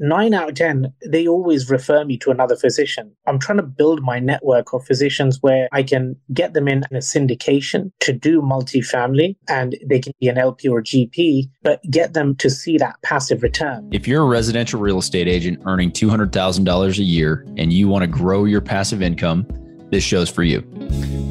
9 out of 10, they always refer me to another physician. I'm trying to build my network of physicians where I can get them in a syndication to do multifamily, and they can be an LP or a GP, but get them to see that passive return. If you're a residential real estate agent earning $200,000 a year and you want to grow your passive income, this show's for you.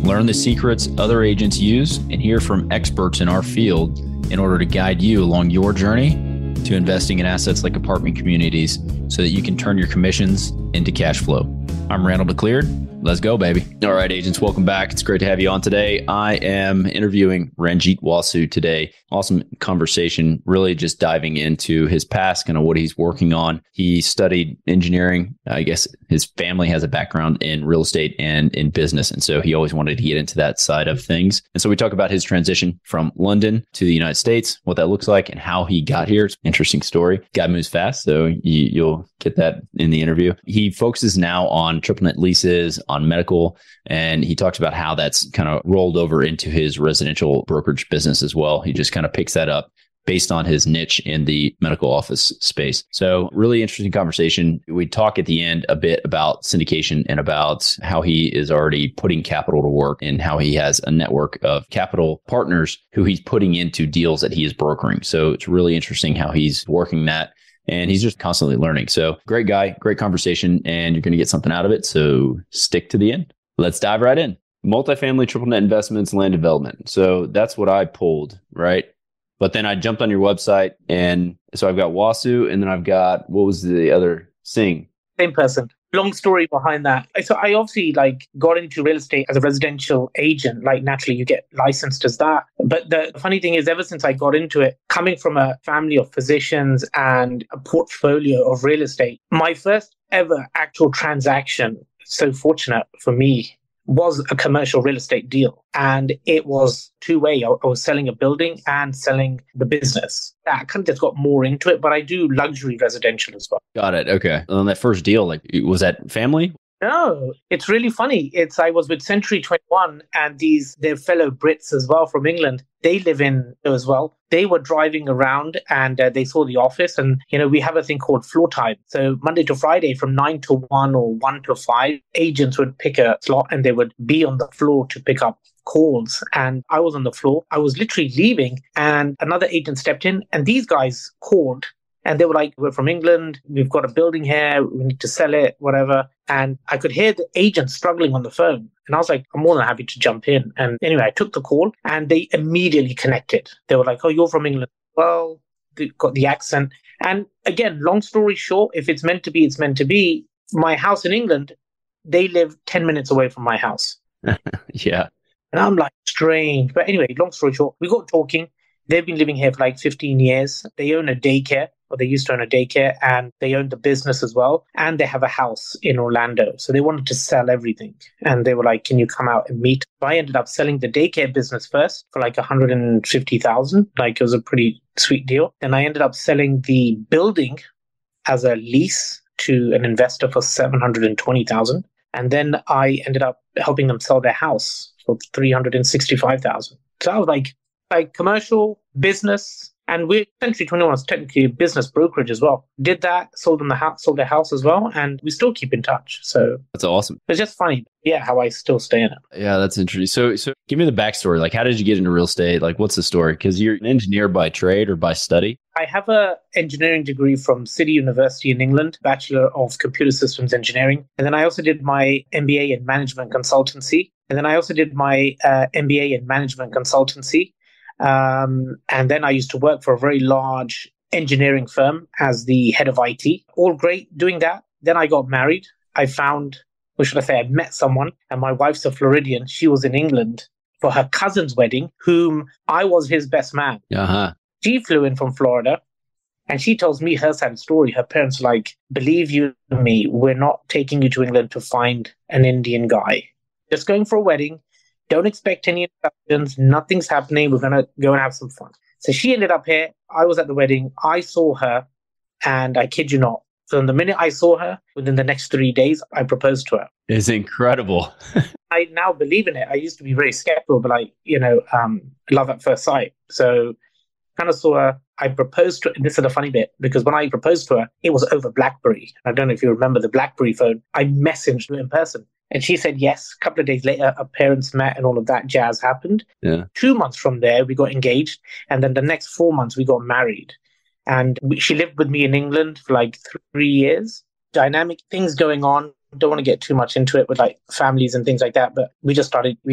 Learn the secrets other agents use and hear from experts in our field in order to guide you along your journey to investing in assets like apartment communities so that you can turn your commissions into cash flow. I'm Randall DeCleared. Let's go, baby. All right, agents, welcome back. It's great to have you on today. I am interviewing Ranjit Wasu today. Awesome conversation, really just diving into his past, kind of what he's working on. He studied engineering. I guess his family has a background in real estate and in business. And so he always wanted to get into that side of things. And so we talk about his transition from London to the United States, what that looks like and how he got here. It's an interesting story. Guy moves fast, so you'll get that in the interview. He focuses now on triple net leases, on medical, and he talks about how that's kind of rolled over into his residential brokerage business as well. He just kind of picks that up based on his niche in the medical office space. So really interesting conversation. We talk at the end a bit about syndication and about how he is already putting capital to work and how he has a network of capital partners who he's putting into deals that he is brokering. So it's really interesting how he's working that. And he's just constantly learning. So great guy, great conversation, and you're going to get something out of it. So stick to the end. Let's dive right in. Multifamily, triple net investments, land development. So that's what I pulled, right? But then I jumped on your website, and so I've got Wasu, and then I've got, what was the other? Singh. Same person. Long story behind that. So I obviously got into real estate as a residential agent. Naturally, you get licensed as that. But the funny thing is, ever since I got into it, coming from a family of physicians and a portfolio of real estate, my first ever actual transaction, so fortunate for me, was a commercial real estate deal. And it was two-way. I was selling a building and selling the business. I kind of just got more into it, but I do luxury residential as well. Got it. Okay. On that first deal, was that family? No, it's really funny. I was with Century 21 and their fellow Brits as well from England. They live in as well. They were driving around and they saw the office, and we have a thing called floor time. So Monday to Friday from 9 to 1 or 1 to 5, agents would pick a slot and they would be on the floor to pick up calls. And I was on the floor. I was literally leaving and another agent stepped in and these guys called. And they were like, we're from England. We've got a building here. We need to sell it, whatever. And I could hear the agent struggling on the phone. And I was like, I'm more than happy to jump in. And anyway, I took the call and they immediately connected. They were like, oh, you're from England. Well, they got the accent. And again, long story short, if it's meant to be, it's meant to be. My house in England, they live 10 minutes away from my house. Yeah. And I'm like, strange. But anyway, long story short, we got talking. They've been living here for 15 years. They own a daycare. Or they used to own a daycare, and they owned the business as well. And they have a house in Orlando. So they wanted to sell everything. And they were like, can you come out and meet? So I ended up selling the daycare business first for $150,000. It was a pretty sweet deal. Then I ended up selling the building as a lease to an investor for $720,000. And then I ended up helping them sell their house for $365,000. So I was like commercial, business. And Century 21 was technically a business brokerage as well. Did that, sold their house as well, and we still keep in touch. So that's awesome. It's just funny, how I still stay in it. Yeah, that's interesting. So give me the backstory. How did you get into real estate? What's the story? Because you're an engineer by trade or by study? I have an engineering degree from City University in England, Bachelor of Computer Systems Engineering. And then I also did my MBA in Management Consultancy. And then I also did my MBA in Management Consultancy. And then I used to work for a very large engineering firm as the head of IT. All great doing that. Then I got married. I met someone, and my wife's a Floridian. She was in England for her cousin's wedding, whom I was his best man. Uh-huh. She flew in from Florida, and she tells me her side of the story. Her parents were like, believe you me, we're not taking you to England to find an Indian guy. Just going for a wedding. Don't expect any instructions. Nothing's happening. We're going to go and have some fun. So she ended up here. I was at the wedding. I saw her, and I kid you not. So the minute I saw her, within the next 3 days, I proposed to her. It's incredible. I now believe in it. I used to be very skeptical, but love at first sight. So kind of saw her. I proposed to her. This is the funny bit, because when I proposed to her, it was over BlackBerry. I don't know if you remember the BlackBerry phone. I messaged her in person. And she said yes. A couple of days later, our parents met and all of that jazz happened. Yeah. 2 months from there, we got engaged. And then the next 4 months, we got married. And she lived with me in England for like 3 years. Dynamic things going on. Don't want to get too much into it with like families and things like that. But we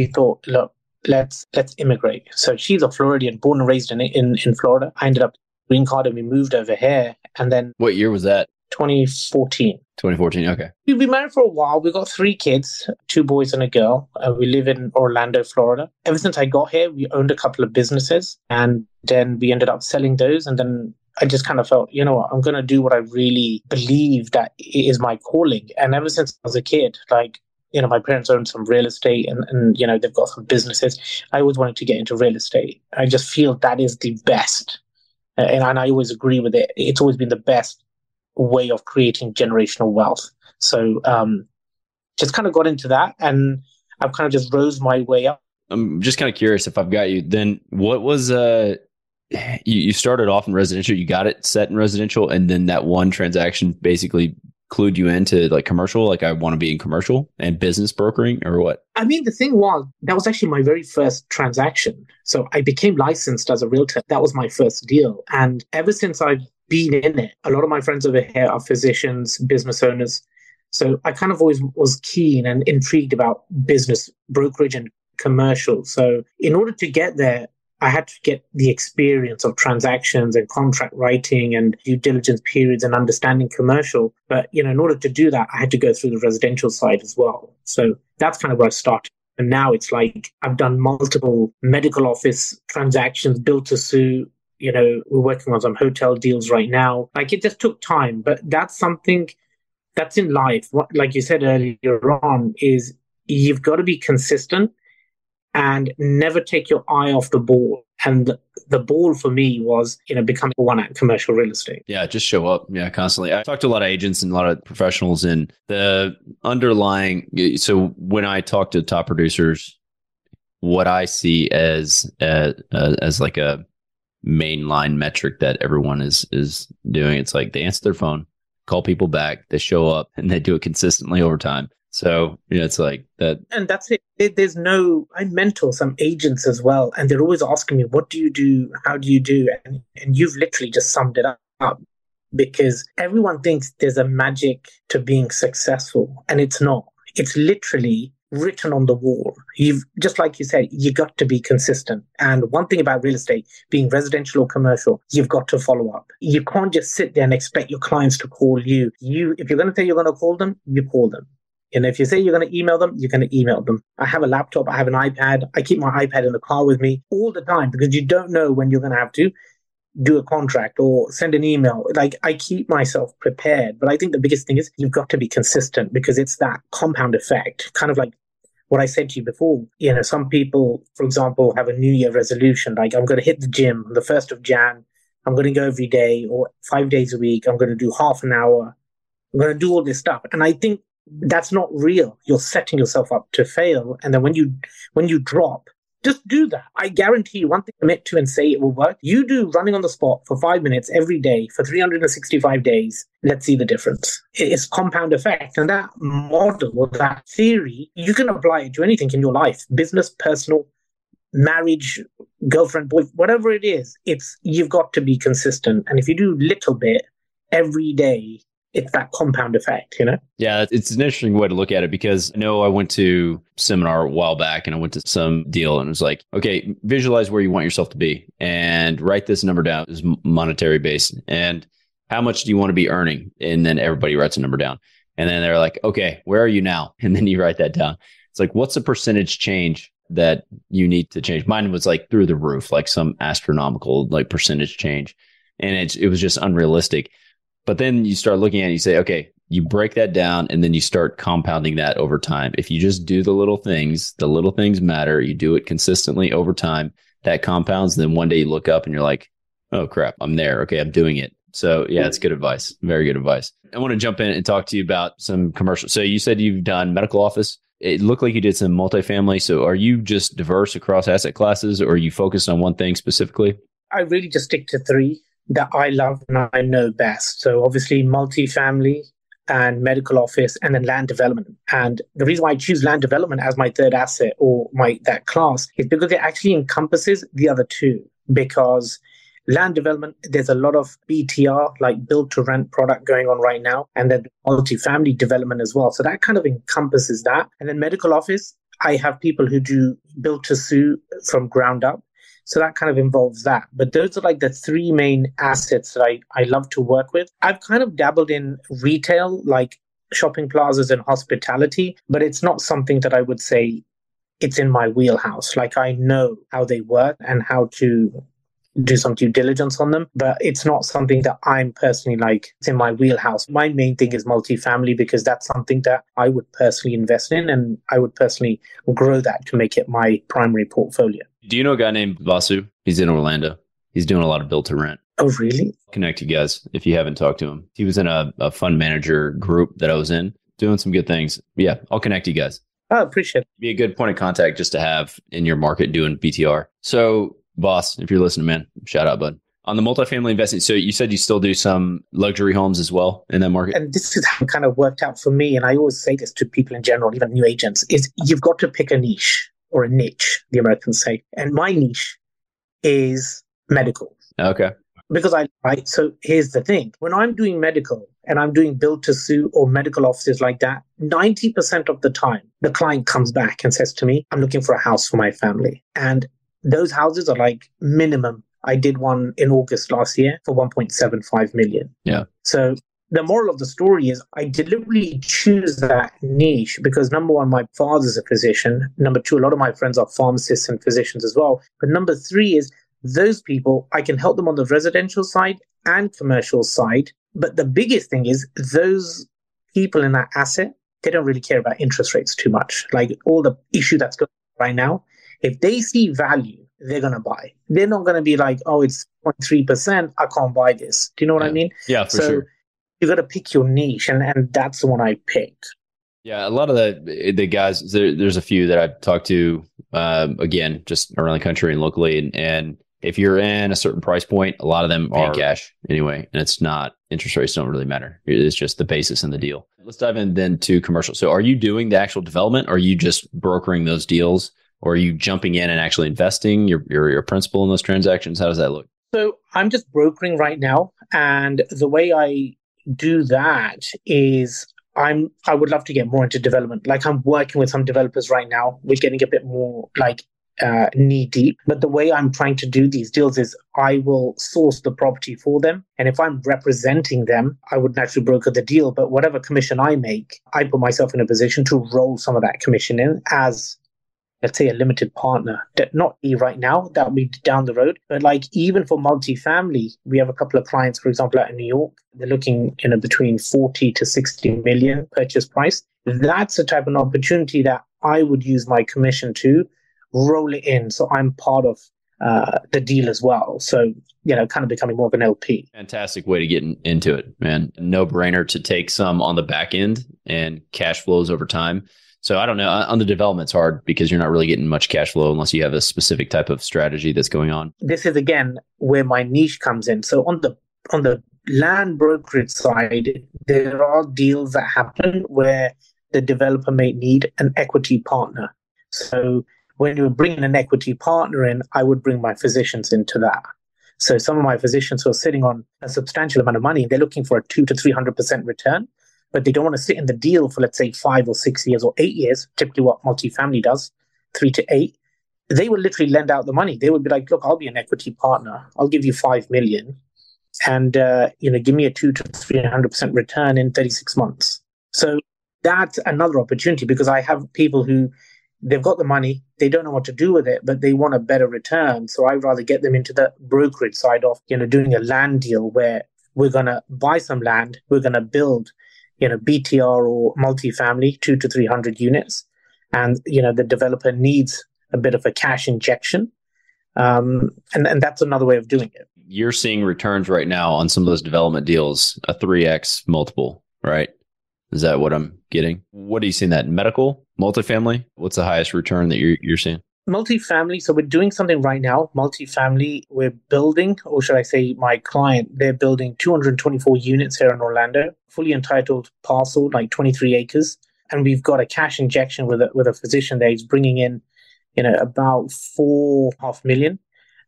thought, look, let's immigrate. So she's a Floridian, born and raised in Florida. I ended up green card and we moved over here. And then What year was that? 2014. 2014. Okay. We've been married for a while. We got 3 kids, 2 boys and a girl. We live in Orlando, Florida. Ever since I got here, we owned a couple of businesses and then we ended up selling those. And then I just kind of felt, you know what, I'm going to do what I really believe that is my calling. And ever since I was a kid, like, you know, my parents owned some real estate and you know, they've got some businesses. I always wanted to get into real estate. I just feel that is the best. And I always agree with it. It's always been the best way of creating generational wealth. So just kind of got into that and I've kind of just rose my way up. I'm just kind of curious if I've got you. Then what was you started off in residential, you got it set in residential, and then that one transaction basically clued you into like commercial, like I want to be in commercial and business brokering, or what? I mean, the thing was, that was actually my very first transaction. So I became licensed as a realtor. That was my first deal. And ever since I've been in it, a lot of my friends over here are physicians, business owners. So I kind of always was keen and intrigued about business brokerage and commercial. So in order to get there, I had to get the experience of transactions and contract writing and due diligence periods and understanding commercial. But, you know, in order to do that, I had to go through the residential side as well. So that's kind of where I started. And now it's like I've done multiple medical office transactions, built to suit. You know, we're working on some hotel deals right now. Like it just took time, but that's something that's in life. What, like you said earlier on, is you've got to be consistent and never take your eye off the ball. And the ball for me was, you know, becoming one at commercial real estate. Yeah, just show up. Yeah, constantly. I talked to a lot of agents and a lot of professionals, and the underlying. So when I talk to top producers, what I see as like a mainline metric that everyone is doing, it's like they answer their phone, call people back, they show up, and they do it consistently over time. So, you know, it's like that. And that's it. I mentor some agents as well. And they're always asking me, what do you do? How do you do? And you've literally just summed it up, because everyone thinks there's a magic to being successful. And it's not. It's literally written on the wall. You've, just like you said, you got to be consistent. And one thing about real estate, being residential or commercial, you've got to follow up. You can't just sit there and expect your clients to call you. If you're going to say you're going to call them, you call them. And if you say you're going to email them, you're going to email them. I have a laptop. I have an iPad. I keep my iPad in the car with me all the time, because you don't know when you're going to have to do a contract or send an email. Like, I keep myself prepared. But I think the biggest thing is you've got to be consistent, because it's that compound effect. Kind of like what I said to you before. You know, some people, for example, have a New Year resolution. Like, I'm going to hit the gym the 1st of Jan. I'm going to go every day or 5 days a week. I'm going to do half an hour. I'm going to do all this stuff. And I think that's not real. You're setting yourself up to fail. And then when you drop, just do that. I guarantee you one thing, commit to and say it will work. You do running on the spot for 5 minutes every day for 365 days. Let's see the difference. It's compound effect. And that model or that theory, you can apply it to anything in your life, business, personal, marriage, girlfriend, boy, whatever it is. You've got to be consistent. And if you do little bit every day, it's that compound effect, you know? Yeah, it's an interesting way to look at it, because I know I went to a seminar a while back and I went to some deal and it was like, okay, visualize where you want yourself to be and write this number down. It's monetary based. And how much do you want to be earning? And then everybody writes a number down. And then they're like, okay, where are you now? And then you write that down. It's like, what's the percentage change that you need to change? Mine was like through the roof, like some astronomical like percentage change. And it was just unrealistic. But then you start looking at it and you say, okay, you break that down and then you start compounding that over time. If you just do the little things matter. You do it consistently over time, that compounds. Then one day you look up and you're like, oh crap, I'm there. Okay, I'm doing it. So yeah, it's good advice. Very good advice. I want to jump in and talk to you about some commercial. So you said you've done medical office. It looked like you did some multifamily. So are you just diverse across asset classes, or are you focused on one thing specifically? I really just stick to 3. that I love and I know best. So obviously multifamily and medical office and then land development. And the reason why I choose land development as my third asset or that class is because it actually encompasses the other two. Because land development, there's a lot of BTR, like build to rent product going on right now, and then multifamily development as well. So that kind of encompasses that. And then medical office, I have people who do build to suit from ground up. So that kind of involves that. But those are like the three main assets that I love to work with. I've kind of dabbled in retail, like shopping plazas and hospitality, but it's not something that I would say it's in my wheelhouse. Like I know how they work and how to do some due diligence on them, but it's not something that I'm personally like, it's in my wheelhouse. My main thing is multifamily because that's something that I would personally invest in and I would personally grow that to make it my primary portfolio. Do you know a guy named Vasu? He's in Orlando. He's doing a lot of build to rent. Oh, really? Connect you guys if you haven't talked to him. He was in a fund manager group that I was in, doing some good things. Yeah, I'll connect you guys. I appreciate it. Be a good point of contact just to have in your market doing BTR. So, boss, if you're listening, man, shout out, bud. On the multifamily investing, so you said you still do some luxury homes as well in that market? And this is how it kind of worked out for me. And I always say this to people in general, even new agents, is you've got to pick a niche or a niche, the Americans say. And my niche is medical. Okay. Because so here's the thing. When I'm doing medical and I'm doing build to suit or medical offices like that, 90% of the time, the client comes back and says to me, I'm looking for a house for my family. And those houses are like minimum. I did one in August last year for 1.75 million. Yeah. So the moral of the story is I deliberately choose that niche because number one, my father's a physician. Number two, a lot of my friends are pharmacists and physicians as well. But number three is those people, I can help them on the residential side and commercial side. But the biggest thing is those people in that asset, they don't really care about interest rates too much. Like all the issue that's going on right now, if they see value, they're going to buy. They're not going to be like, oh, it's 0.3%. I can't buy this. Do you know what I mean? Yeah, for sure. You got to pick your niche, and that's the one I picked. Yeah, a lot of the guys, there's a few that I've talked to, again, just around the country and locally. And if you're in a certain price point, a lot of them are cash anyway. And it's not, interest rates don't really matter. It's just the basis in the deal. Let's dive in then to commercial. So are you doing the actual development? Or are you just brokering those deals? Or are you jumping in and actually investing your principal in those transactions? How does that look? So I'm just brokering right now. And the way I do that is I would love to get more into development. Like I'm working with some developers right now. We're getting a bit more like knee deep. But the way I'm trying to do these deals is I will source the property for them. And if I'm representing them, I would naturally broker the deal. But whatever commission I make, I put myself in a position to roll some of that commission in as, let's say, a limited partner. Not right now, that will be down the road. But like even for multifamily, we have a couple of clients, for example, out in New York. They're looking between 40 to 60 million purchase price. That's the type of opportunity that I would use my commission to roll it in. So I'm part of the deal as well. So, kind of becoming more of an LP. Fantastic way to get into it, man. No brainer to take some on the back end and cash flows over time. So I don't know, on the development, it's hard because you're not really getting much cash flow unless you have a specific type of strategy that's going on. This is again where my niche comes in. So on the land brokerage side, there are deals that happen where the developer may need an equity partner. So when you're bringing an equity partner in, I would bring my physicians into that. So some of my physicians who are sitting on a substantial amount of money, they're looking for a 200 to 300% return. But they don't want to sit in the deal for, let's say, 5 or 6 years or 8 years, typically what multifamily does, 3 to 8. They would literally lend out the money. They would be like, look, I'll be an equity partner. I'll give you 5 million and, give me a 200 to 300% return in 36 months. So that's another opportunity because I have people who they've got the money. They don't know what to do with it, but they want a better return. So I'd rather get them into the brokerage side of, doing a land deal where we're going to buy some land. We're going to build BTR or multifamily, 200 to 300 units. And, the developer needs a bit of a cash injection. And that's another way of doing it. You're seeing returns right now on some of those development deals, a 3x multiple, right? Is that what I'm getting? What are you seeing that in medical, multifamily? What's the highest return that you're seeing? Multifamily. So we're doing something right now. Multifamily, we're building, or should I say my client, they're building 224 units here in Orlando, fully entitled parcel, like 23 acres. And we've got a cash injection with a physician there. He's bringing in, about 4.5 million.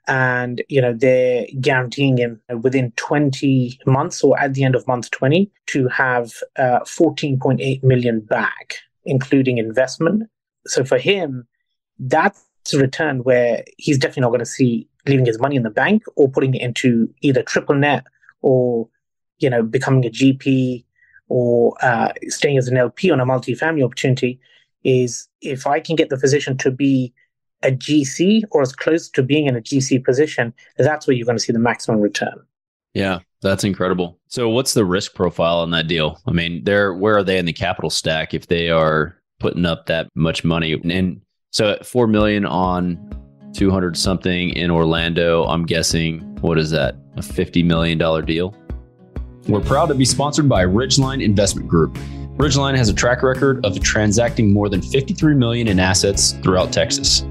And, they're guaranteeing him within 20 months or at the end of month 20 to have 14.8 million back, including investment. So for him, that's a return where he's definitely not going to see leaving his money in the bank or putting it into either triple net or, becoming a GP or staying as an LP on a multifamily opportunity. Is if I can get the physician to be a GC or as close to being in a GC position, that's where you're going to see the maximum return. Yeah, that's incredible. So what's the risk profile on that deal? I mean, where are they in the capital stack if they are putting up that much money? And so at 4 million on 200 something in Orlando, I'm guessing, what is that? A $50 million deal? We're proud to be sponsored by Ridgeline Investment Group. Ridgeline has a track record of transacting more than $53 million in assets throughout Texas.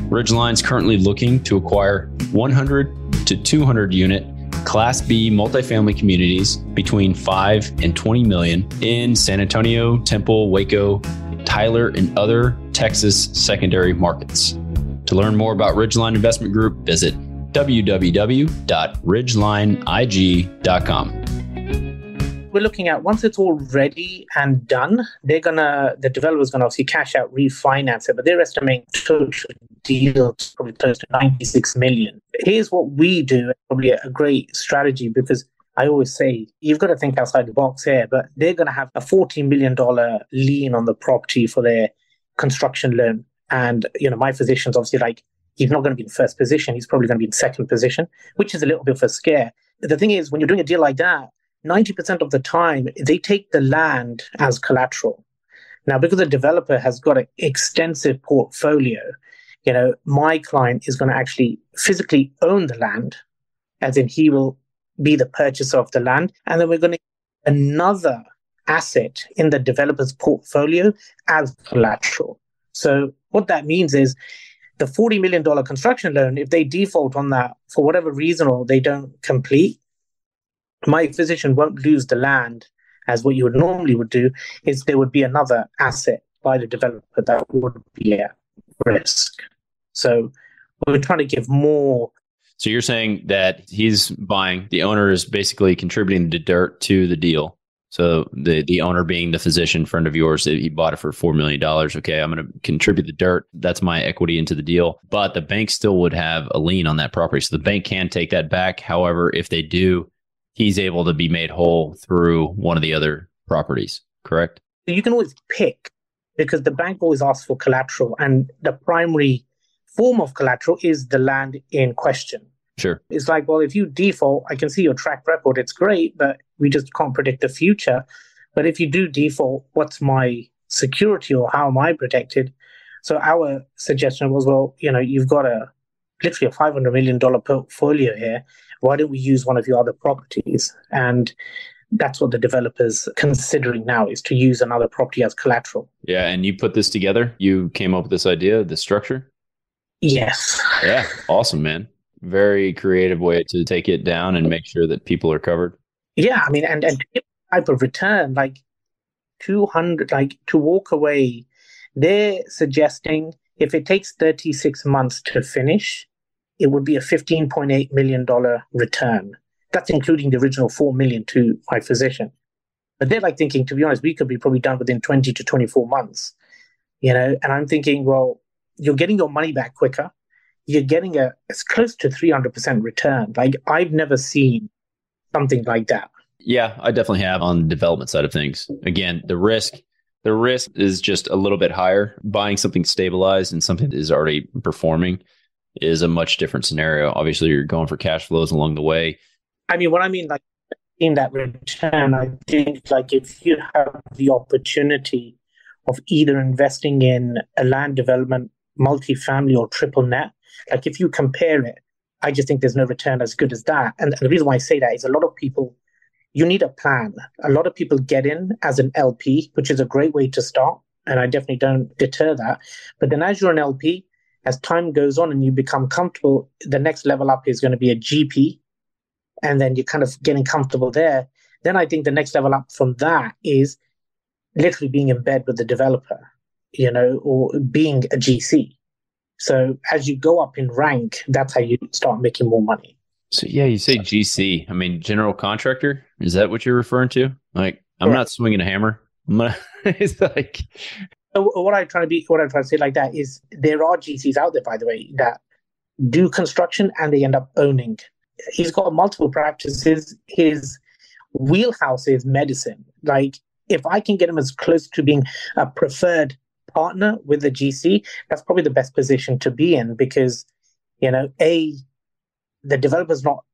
Ridgeline is currently looking to acquire 100 to 200 unit Class B multifamily communities between 5 and 20 million in San Antonio, Temple, Waco, Tyler, and other Texas secondary markets. To learn more about Ridgeline Investment Group, visit www.ridgelineig.com. We're looking at once it's all ready and done, the developer's gonna obviously cash out, refinance it, but they're estimating total deals probably close to 96 million. Here's what we do, probably a great strategy, because I always say you've got to think outside the box here, but they're going to have a $14 million lien on the property for their construction loan. And, my physician's obviously he's not going to be in first position. He's probably going to be in second position, which is a little bit of a scare. The thing is, when you're doing a deal like that, 90% of the time, they take the land as collateral. Now, because the developer has got an extensive portfolio, my client is going to actually physically own the land, as in he will be the purchaser of the land. And then we're going to another asset in the developer's portfolio as collateral. So what that means is the $40 million construction loan, if they default on that for whatever reason or they don't complete, my physician won't lose the land as what you would normally would do. Is there would be another asset by the developer that would be at risk. So we're trying to give more. So you're saying that he's buying, the owner is basically contributing the dirt to the deal. So the owner being the physician friend of yours, he bought it for $4 million. Okay, I'm going to contribute the dirt. That's my equity into the deal. But the bank still would have a lien on that property. So the bank can take that back. However, if they do, he's able to be made whole through one of the other properties, correct? You can always pick, because the bank always asks for collateral, and the primary form of collateral is the land in question. Sure. It's like, well, if you default, I can see your track record. It's great, but we just can't predict the future. But if you do default, what's my security or how am I protected? So our suggestion was, well, you've got literally a $500 million portfolio here. Why don't we use one of your other properties? And that's what the developer's considering now, is to use another property as collateral. Yeah. And you put this together? You came up with this idea, the structure? Yes. Yeah. Awesome, man. Very creative way to take it down and make sure that people are covered. Yeah. I mean, and to give type of return, 200, to walk away, they're suggesting if it takes 36 months to finish, it would be a $15.8 million return. That's including the original $4 million to my physician. But they're thinking, to be honest, we could be probably done within 20 to 24 months, and I'm thinking, well, you're getting your money back quicker. You're getting it's close to 300% return. I've never seen something like that. Yeah, I definitely have on the development side of things. Again, the risk is just a little bit higher. Buying something stabilized and something that is already performing is a much different scenario. Obviously, you're going for cash flows along the way. I mean, what I mean, in that return, I think if you have the opportunity of either investing in a land development, multifamily or triple net, if you compare it, I just think there's no return as good as that. And the reason why I say that is a lot of people, you need a plan. A lot of people get in as an LP, which is a great way to start. And I definitely don't deter that. But then as you're an LP, As time goes on and you become comfortable, the next level up is going to be a GP. And then you're kind of getting comfortable there. Then I think the next level up from that is literally being in bed with the developer, or being a GC. So as you go up in rank, that's how you start making more money. So yeah, you say GC. I mean, general contractor. Is that what you're referring to? Like, I'm not swinging a hammer. It's like. So what I'm trying to say like that is there are GCs out there, by the way, that do construction and they end up owning. He's got multiple practices. His wheelhouse is medicine. Like, if I can get him as close to being a preferred partner with the GC, that's probably the best position to be in, because, the developer's not,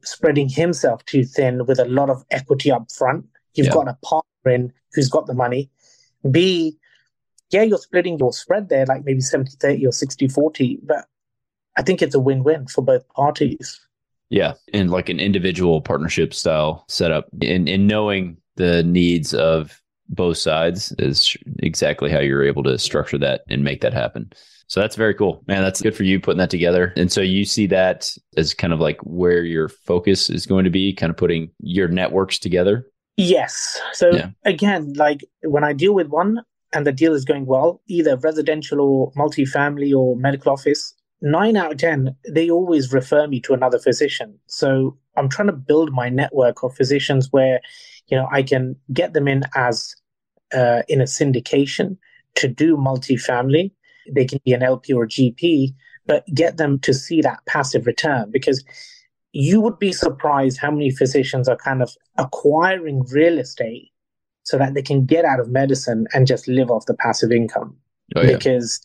spreading himself too thin with a lot of equity up front. You've got a partner in who's got the money. B, you're splitting your spread there, like maybe 70-30 or 60-40, but I think it's a win-win for both parties. Yeah. And like an individual partnership style setup, and knowing the needs of both sides is exactly how you're able to structure that and make that happen. So that's very cool, man. That's good for you putting that together. And so you see that as kind of like where your focus is going to be, kind of putting your networks together. Yes. So again, like when I deal with one and the deal is going well, either residential or multifamily or medical office, 9 out of 10, they always refer me to another physician. So I'm trying to build my network of physicians where, I can get them in as in a syndication to do multifamily. They can be an LP or a GP, but get them to see that passive return, because you would be surprised how many physicians are kind of acquiring real estate so that they can get out of medicine and just live off the passive income. Because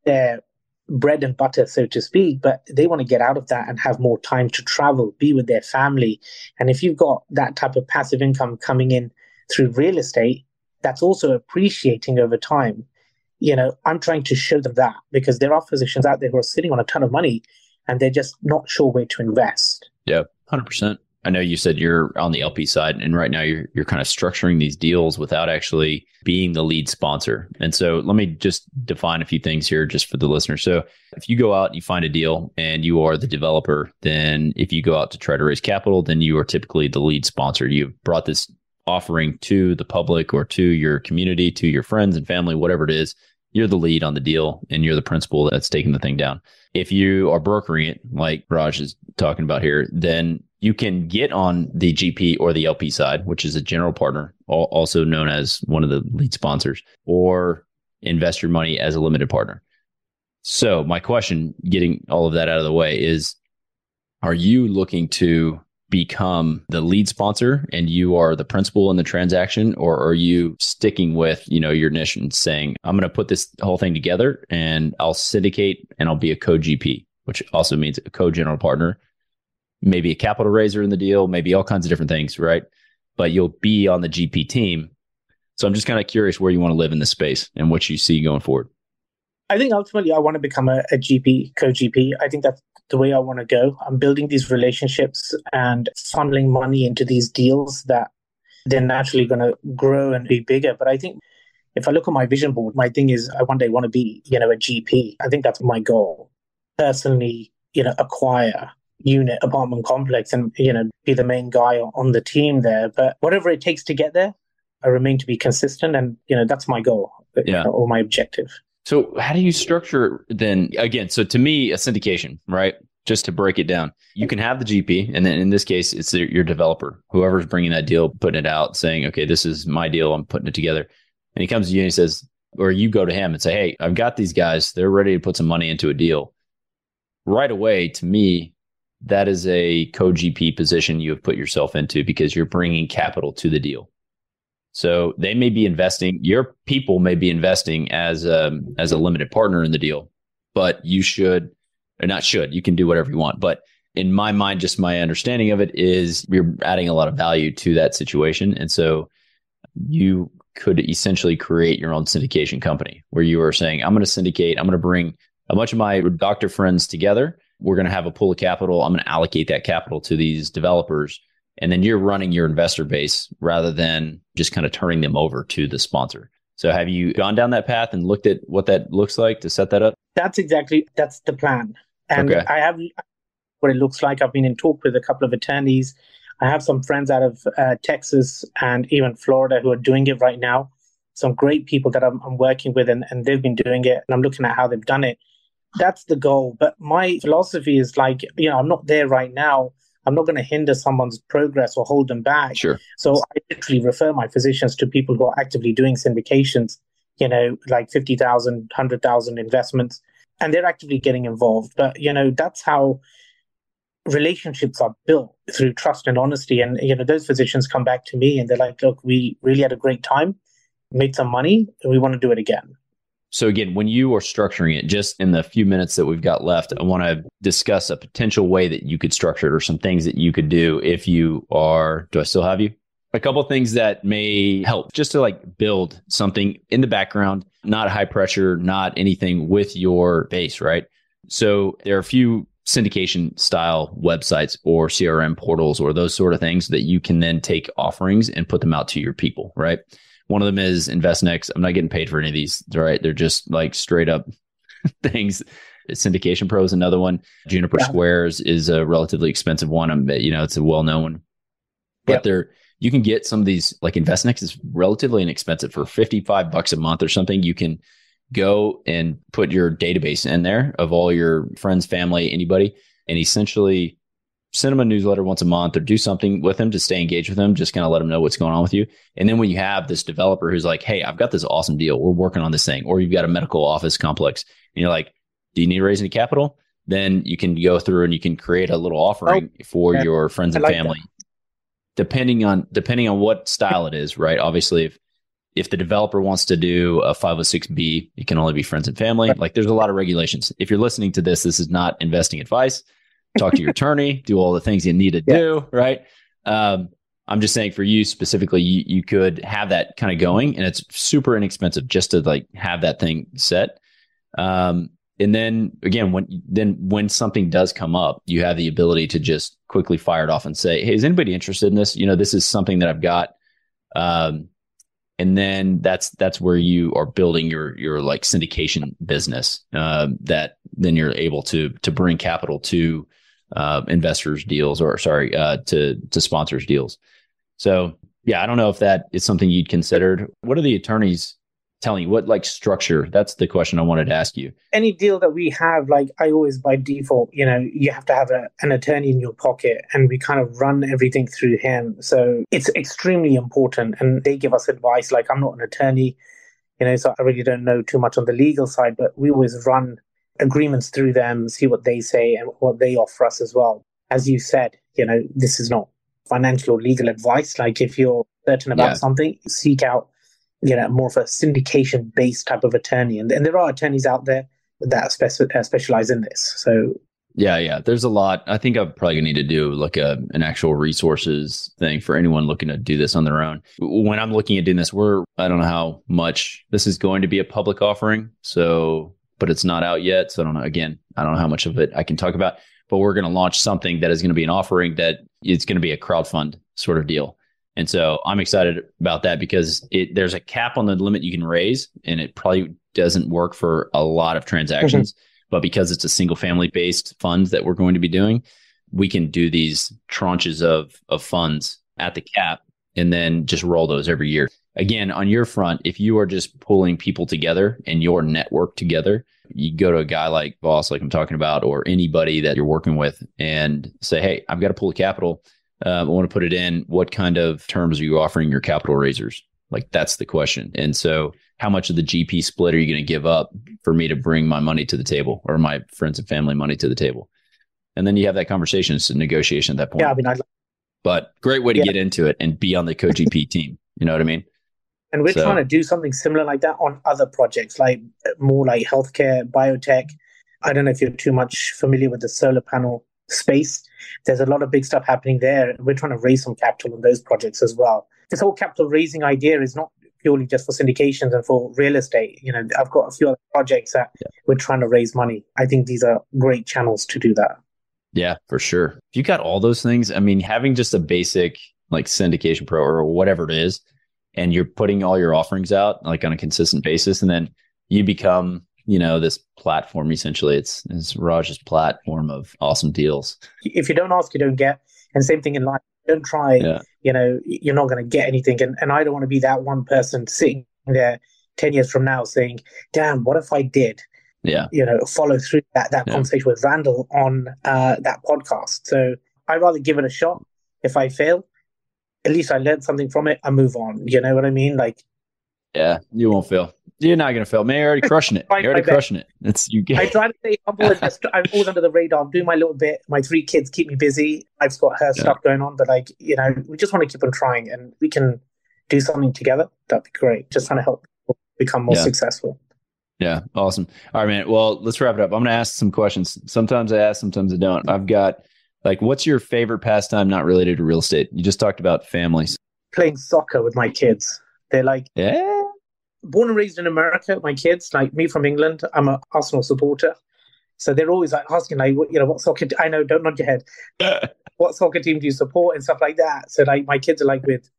they're bread and butter, so to speak, but they want to get out of that and have more time to travel, be with their family. And if you've got that type of passive income coming in through real estate, that's also appreciating over time. I'm trying to show them that, because there are physicians out there who are sitting on a ton of money and they're just not sure where to invest. Yeah, 100%. I know you said you're on the LP side, and right now you're kind of structuring these deals without actually being the lead sponsor. And so let me just define a few things here just for the listener. So if you go out and you find a deal and you are the developer, then if you go out to try to raise capital, then you are typically the lead sponsor. You've brought this offering to the public or to your community, to your friends and family, whatever it is. You're the lead on the deal and you're the principal that's taking the thing down. If you are brokering it, like Raj is talking about here, then you can get on the GP or the LP side, which is a general partner, also known as one of the lead sponsors, or invest your money as a limited partner. So my question, getting all of that out of the way, is, are you looking to become the lead sponsor and you are the principal in the transaction, or are you sticking with, your niche and saying, I'm going to put this whole thing together and I'll syndicate and I'll be a co-GP, which also means a co-general partner, maybe a capital raiser in the deal, maybe all kinds of different things, right? But you'll be on the GP team. So I'm just kind of curious where you want to live in this space and what you see going forward. I think ultimately I want to become a GP, co-GP. I think that's the way I want to go. I'm building these relationships and funneling money into these deals that they're naturally going to grow and be bigger. But I think if I look at my vision board, my thing is I one day want to be, a GP. I think that's my goal. Personally, acquire unit, apartment complex, and, be the main guy on the team there. But whatever it takes to get there, I remain to be consistent. And, that's my goal, or my objective. So how do you structure then? Again, so to me, a syndication, right? Just to break it down, you can have the GP, and then in this case, it's your developer, whoever's bringing that deal, putting it out, saying, okay, this is my deal, I'm putting it together. And he comes to you and he says, or you go to him and say, hey, I've got these guys, they're ready to put some money into a deal. Right away, to me, that is a co-GP position you have put yourself into, because you're bringing capital to the deal. So they may be investing, your people may be investing as a limited partner in the deal, but you should, or not should, you can do whatever you want. But in my mind, just my understanding of it is you're adding a lot of value to that situation. And so you could essentially create your own syndication company where you are saying, I'm going to syndicate, I'm going to bring a bunch of my doctor friends together. We're going to have a pool of capital. I'm going to allocate that capital to these developers. And then you're running your investor base rather than just kind of turning them over to the sponsor. So have you gone down that path and looked at what that looks like to set that up? That's the plan. And Okay. I have what it looks like. I've been in talk with a couple of attorneys. I have some friends out of Texas and even Florida who are doing it right now. Some great people that I'm working with, and they've been doing it. And I'm looking at how they've done it. That's the goal. But my philosophy is like, I'm not there right now. I'm not going to hinder someone's progress or hold them back. Sure. So I literally refer my physicians to people who are actively doing syndications, like 50,000, 100,000 investments, and they're actively getting involved. But, that's how relationships are built, through trust and honesty. And, those physicians come back to me and they're like, look, we really had a great time, made some money, and we want to do it again. So again, when you are structuring it, just in the few minutes that we've got left, I want to discuss a potential way that you could structure it, or some things that you could do if you are, do I still have you? A couple of things that may help just to like build something in the background, not high pressure, not anything with your base, right? So there are a few syndication style websites or CRM portals or those sort of things that you can then take offerings and put them out to your people, right? One of them is InvestNext. I'm not getting paid for any of these, right? They're just like straight up things. Syndication Pro is another one. Juniper Squares is a relatively expensive one. It's a well-known one. But you can get some of these, like InvestNext is relatively inexpensive. For $55 a month or something, you can go and put your database in there of all your friends, family, anybody, and essentially send them a newsletter once a month or do something with them to stay engaged with them. Just kind of let them know what's going on with you. And then when you have this developer who's like, hey, I've got this awesome deal, we're working on this thing, or you've got a medical office complex and you're like, do you need to raise any capital? Then you can go through and you can create a little offering for your friends and family, depending on what style it is, right? Obviously, if the developer wants to do a 506B, it can only be friends and family. Like there's a lot of regulations. If you're listening to this is not investing advice. Talk to your attorney, do all the things you need to do, right? I'm just saying for you specifically, you could have that kind of going, and it's super inexpensive just to like have that thing set. And then again, when something does come up, you have the ability to just quickly fire it off and say, hey, is anybody interested in this? This is something that I've got. And then that's where you are building your like syndication business, that then you're able to bring capital to investors deals, or to sponsors deals. So I don't know if that is something you'd considered. What are the attorneys telling you? What like structure? That's the question I wanted to ask you. Any deal that we have, like I always by default, you have to have an attorney in your pocket, and we kind of run everything through him. So it's extremely important, and they give us advice. Like I'm not an attorney, so I really don't know too much on the legal side, but we always run agreements through them, see what they say and what they offer us as well. As you said, this is not financial or legal advice. Like if you're certain about something, seek out, more of a syndication based type of attorney. And there are attorneys out there that specialize in this. So there's a lot. I think I'm probably gonna need to do like an actual resources thing for anyone looking to do this on their own. When I'm looking at doing this, I don't know how much this is going to be a public offering. But it's not out yet. So I don't know. Again, I don't know how much of it I can talk about, but we're going to launch something that is going to be an offering that it's going to be a crowdfund sort of deal. And so I'm excited about that because there's a cap on the limit you can raise, and it probably doesn't work for a lot of transactions, but because it's a single family based fund that we're going to be doing, we can do these tranches of funds at the cap and then just roll those every year. Again, on your front, if you are just pulling people together and your network together, you go to a guy like Voss, like I'm talking about, or anybody that you're working with and say, hey, I've got a pool of capital. I want to put it in. What kind of terms are you offering your capital raisers? Like that's the question. And so how much of the GP split are you going to give up for me to bring my money to the table, or my friends and family money to the table? And then you have that conversation. It's a negotiation at that point. Yeah, but great way to get into it and be on the co-GP team. You know what I mean? And we're trying to do something similar like that on other projects, like more like healthcare, biotech. I don't know if you're too much familiar with the solar panel space. There's a lot of big stuff happening there. We're trying to raise some capital on those projects as well. This whole capital raising idea is not purely just for syndications and for real estate. I've got a few other projects that we're trying to raise money. I think these are great channels to do that. Yeah, for sure. If you got all those things, I mean, having just a basic like syndication pro or whatever it is, and you're putting all your offerings out like on a consistent basis. And then you become, this platform, essentially. It's Raj's platform of awesome deals. If you don't ask, you don't get. And same thing in life. Don't try, you're not going to get anything. And I don't want to be that one person sitting there 10 years from now saying, damn, what if I did? Follow through that conversation with Randall on that podcast. So I'd rather give it a shot. If I fail, at least I learned something from it. I move on. You know what I mean? You won't fail. You're not going to fail. Man, you're already crushing it. You're already crushing it. I try to stay humble and I'm always under the radar. I'm doing my little bit. My 3 kids keep me busy. I've got her stuff going on, but we just want to keep on trying, and we can do something together. That'd be great. Just trying to help people become more successful. Yeah. Awesome. All right, man. Well, let's wrap it up. I'm going to ask some questions. Sometimes I ask, sometimes I don't. I've got what's your favorite pastime not related to real estate? You just talked about families. Playing soccer with my kids. They're born and raised in America, my kids, like me from England. I'm an Arsenal supporter. So they're always asking, what soccer, I know, don't nod your head. What soccer team do you support and stuff like that? So my kids are with,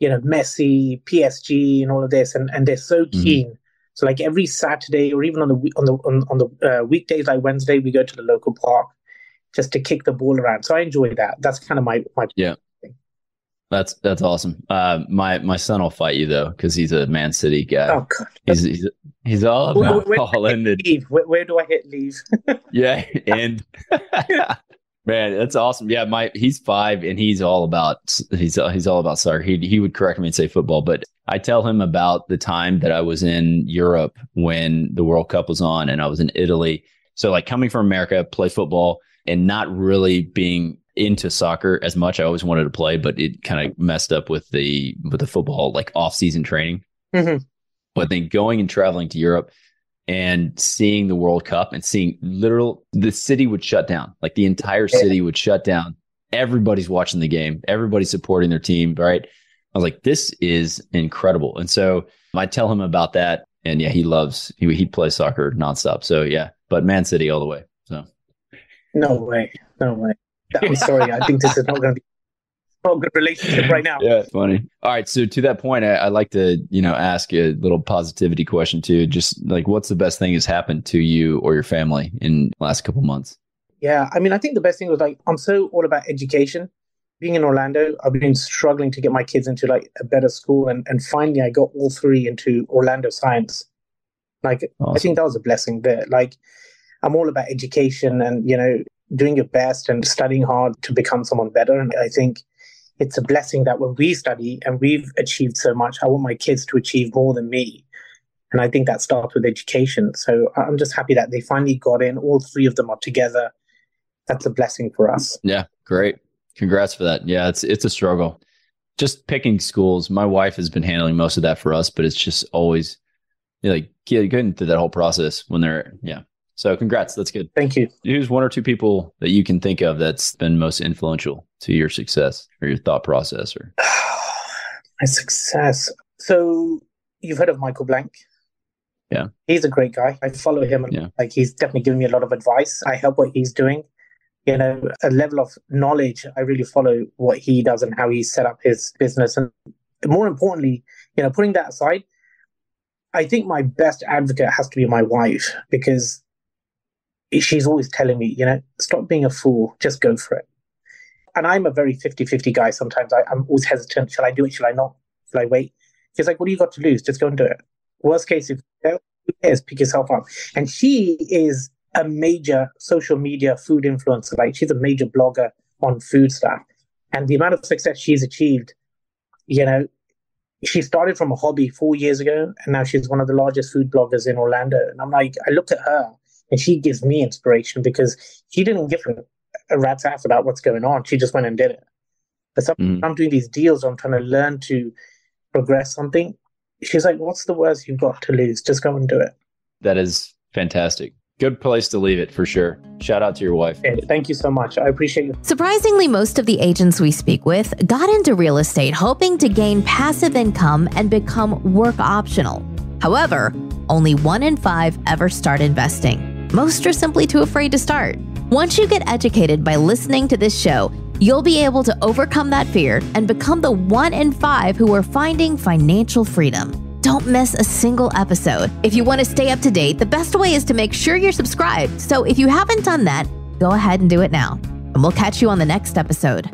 Messi, PSG and all of this. And they're so keen. So every Saturday or even on the weekdays, like Wednesday, we go to the local park just to kick the ball around. So I enjoy that. That's kind of my thing. That's awesome. My son will fight you though, because he's a Man City guy. Oh God, he's all about all in. Where do I hit leave? Yeah, and man, that's awesome. Yeah, he's 5 and he's all about soccer. He would correct me and say football, but I tell him about the time that I was in Europe when the World Cup was on, and I was in Italy. So coming from America, play football, and not really being into soccer as much. I always wanted to play, but it kind of messed up with the football off-season training. But then going and traveling to Europe and seeing the World Cup and seeing the city would shut down. The entire city would shut down. Everybody's watching the game. Everybody's supporting their team, right? I was like, this is incredible. And so I tell him about that, and he plays soccer nonstop. So but Man City all the way. So no way. I'm sorry. I think this is not going to be a good relationship right now. Yeah, funny. All right. So to that point, I like to, ask a little positivity question too. Just what's the best thing that's happened to you or your family in the last couple months? Yeah. I mean, I think the best thing was I'm so all about education. Being in Orlando, I've been struggling to get my kids into a better school. And finally, I got all 3 into Orlando Science. Awesome. I think that was a blessing there. I'm all about education and, doing your best and studying hard to become someone better. And I think it's a blessing that when we study and we've achieved so much, I want my kids to achieve more than me. And I think that starts with education. So I'm just happy that they finally got in. All 3 of them are together. That's a blessing for us. Yeah, great. Congrats for that. Yeah, it's a struggle. Just picking schools. My wife has been handling most of that for us, but it's just always getting through that whole process when they're, So congrats. That's good. Thank you. Who's 1 or 2 people that you can think of that's been most influential to your success or your thought process? Or my success. So you've heard of Michael Blank? Yeah. He's a great guy. I follow him. And he's definitely giving me a lot of advice. I help what he's doing. A level of knowledge. I really follow what he does and how he set up his business. And more importantly, putting that aside, I think my best advocate has to be my wife, because she's always telling me, stop being a fool, just go for it. And I'm a very 50-50 guy. Sometimes I'm always hesitant. Shall I do it? Shall I not? Shall I wait? She's like, what do you got to lose? Just go and do it. Worst case, if you fail, who cares? Pick yourself up. And she is a major social media food influencer. She's a major blogger on food stuff. And the amount of success she's achieved, she started from a hobby 4 years ago, and now she's one of the largest food bloggers in Orlando. And I look at her, and she gives me inspiration, because she didn't give a rat's ass about what's going on. She just went and did it. But sometimes I'm doing these deals, I'm trying to learn to progress something. She's like, what's the worst you've got to lose? Just go and do it. That is fantastic. Good place to leave it for sure. Shout out to your wife. Okay, thank you so much. I appreciate it. Surprisingly, most of the agents we speak with got into real estate hoping to gain passive income and become work optional. However, only 1 in 5 ever start investing. Most are simply too afraid to start. Once you get educated by listening to this show, You'll be able to overcome that fear and become the 1 in 5 who are finding financial freedom. Don't miss a single episode. If you want to stay up to date, the best way is to make sure you're subscribed. So if you haven't done that, go ahead and do it now. And we'll catch you on the next episode.